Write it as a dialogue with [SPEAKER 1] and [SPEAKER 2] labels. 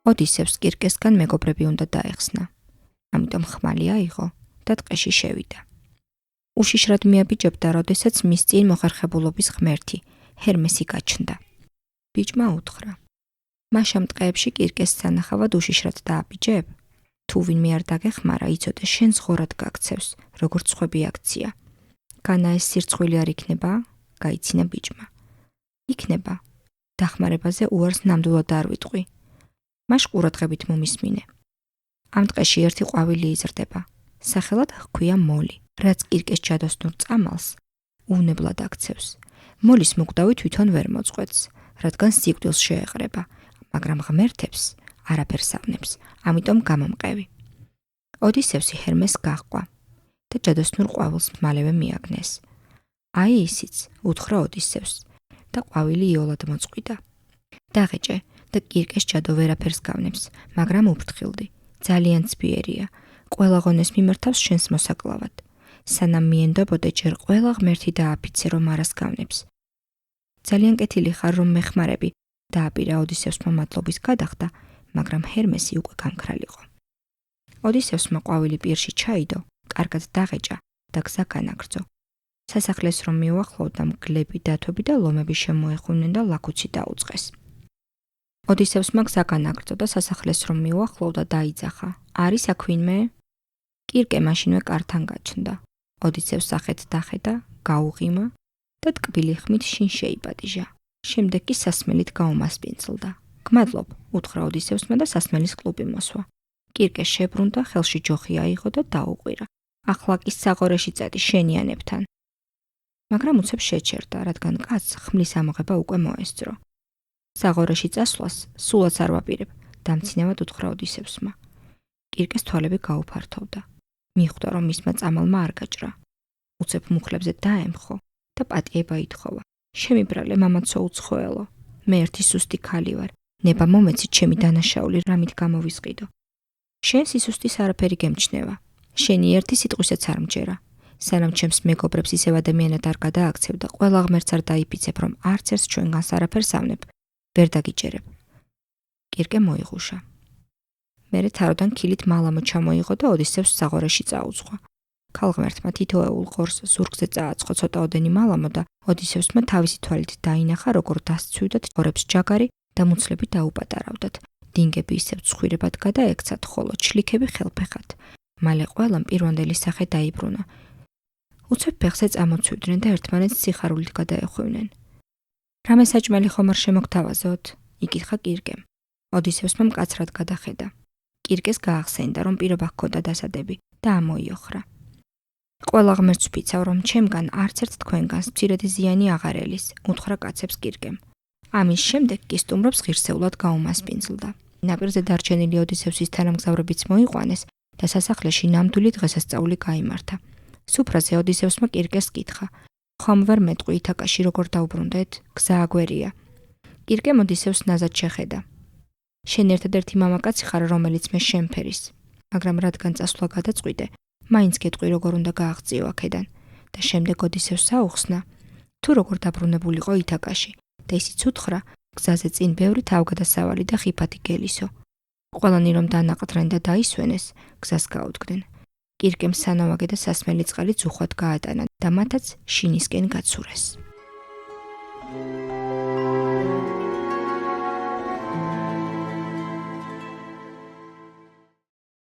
[SPEAKER 1] ოდისევს კირკესგან მეგობრები უნდა დაეხსნა. ამიტომ ხმალი აიღო და ტყეში შევიდა. უშიშრად მიაბიჯებდა, როდესაც მის წინ მოხერხებულობის ღმერთი ჰერმესი გაჩნდა. ბიჭმა უთხრა: მაშამ ტყეებში კირკეს სანახავად უშიშრად დააბიჯებ? თუ ვინმე არ დაგეხმარა, იცოდე შენ ზღორად გაქცევს, როგორც სხვები აქცია. განა ეს სირცხვილი არ იქნება? გაიცინა ბიჭმა. იქნება. დახმარებაზე უარს ნამდვილად არ ვიტყვი. მაშ ყურადღებით მომისმინე. ამ ტყეში ერთი ყვავილი იზრდება. სახელად ჰქვია მოლი, რაც კირკეს ჯადოსნურ წამალს უვნებლად აქცევს. მოლის მუკვდავი თვითონ ვერ მოწყვეტს, რადგან სიკვდილს შეეყრება, მაგრამ ღმერთებს არაფერს აღნებს, ამიტომ გამომყევი. ოდისევსი ჰერმეს გაჰყვა და ჯადოსნურ ყვავილს მალევე მიაგნეს. აი ისიც, უთხრა ოდისევს და ყვავილი იოლად მოწყვიტა. დაღეჭე და კირკეს ჯადო ვერაფერს გავნებს, მაგრამ უფრთხილდი, ძალიან ცბიერია, ყველა ღონეს მიმართავს შენს მოსაკლავად. სანამ მიენდობოდე, ჯერ ყველა ღმერთი დააფიცე, რომ არას გავნებს. ძალიან კეთილი ხარ, რომ მეხმარები, დააპირა ოდისევსმა მადლობის გადახდა, მაგრამ ჰერმესი უკვე გამქრალიყო. ოდისევსმა ყვავილი პირში ჩაიდო, კარგად დაღეჭა და გზა განაგრძო. სასახლეს რომ მიუახლოვდა, მგლები, დათვები და ლომები შემოეხუნენ და ლაქუცი დაუწყეს. ოდისევსმა გზა განაგრძო და სასახლეს რომ მიუახლოვდა, დაიძახა: არის აქ ვინმე? კირკე მაშინვე კართან გაჩნდა. ოდისევს სახეთ დახედა, გაუღიმა და ტკბილი ხმით შინ შეიპატიჟა. შემდეგ კი სასმელით გაუმასპინძლდა. გმადლობ, უთხრა ოდისევსმა და სასმელის კლუბი მოსვა. კირკე შებრუნდა, ხელში ჯოხი აიღო და დაუყვირა. ახლა კი საღორეში წადი შენიანებთან. მაგრამ უცებ შეჩერდა, რადგან კაცს ხმლის ამოღება უკვე მოესწრო. საღორეში წასვლას სულაც არ ვაპირებ, დამცინავად უთხრა ოდისევსმა. კირკეს თვალები გაუფართოვდა. მიხვდა, რომ მისმა წამალმა არ გაჭრა. უცებ მუხლებზე დაემხო და პატიება ითხოვა. შემიბრალე მამაცო უცხოელო, მე ერთი სუსტი ქალი ვარ, ნება მომეცი ჩემი დანაშაული რამით გამოვისყიდო. შენ სისუსტის არაფერი გემჩნევა. შენი ერთი სიტყვისაც არ მჯერა. სანამ ჩემს მეგობრებს ისევ ადამიანად არ გადააქცევ და ყველა ღმერთს არ დაიფიცებ, რომ არც ერთს ჩვენგანს არაფერს ავნებ, ვერ დაგიჯერებ. კირკე მოიღუშა. მერე თაროდან ქილით მალამო ჩამოიღო და ოდისევს საღორეში წაუძღვა. ქალღმერთმა თითოეულ ყორს ზურგზე წააცხო ცოტაოდენი მალამო და ოდისევსმა თავისი თვალით დაინახა, როგორ დასცვივდათ ყორებს ჯაგარი და მუცლები დაუპატარავდათ. დინგები ისევ ცხვირებად გადაექცათ, ხოლო ჩლიქები ხელფეხად. მალე ყველამ პირვანდელი სახე დაიბრუნა. უცებ ფეხზე წამოცვიდნენ და ერთმანეთს სიხარულით გადაეხვევნენ. რამე საჭმელი ხომ არ შემოგთავაზოთ? იკითხა კირკემ. ოდისევსმა მკაცრად გადახედა. კირკეს გაახსენდა, რომ პირობა ჰქონდა დასადები და ამოიოხრა. ყველა ღმერთს ვფიცავ, რომ ჩემგან არც ერთ თქვენგანს მცირედი ზიანი აღარ ელის, უთხრა კაცებს კირკემ. ამის შემდეგ კი სტუმრობს ღირსეულად გაუმასპინძლდა. ნაპირზე დარჩენილი ოდისევსის თანამგზავრებიც მოიყვანეს და სასახლეში ნამდვილი დღესასწაული გაიმართა. სუფრაზე ოდისევსმა კირკეს კითხა: ხომ ვერ მეტყვი ითაკაში როგორ დაუბრუნდეთ? გზა აგვერია. კირკემ ოდისევს ნაზად შეხედა. შენ ერთადერთი მამაკაცი ხარ, რომელიც მე შემფერის, მაგრამ რადგან წასვლა გადაწყვიტე, მაინც გეტყვი როგორ უნდა გააღწიო აქედან და შემდეგ ოდისევს აუხსნა, თუ როგორ დაბრუნებულიყო ითაკაში და ისიც უთხრა, გზაზე წინ ბევრი თავგადასავალი და ხიფათი გელისო. ყველანი რომ დაანაყდრენ და დაისვენეს, გზას გაუდგნენ. კირკემ სანავაგე და სასმელი წყალი ძუხვად გაატანა და მათაც შინისკენ გაცურეს.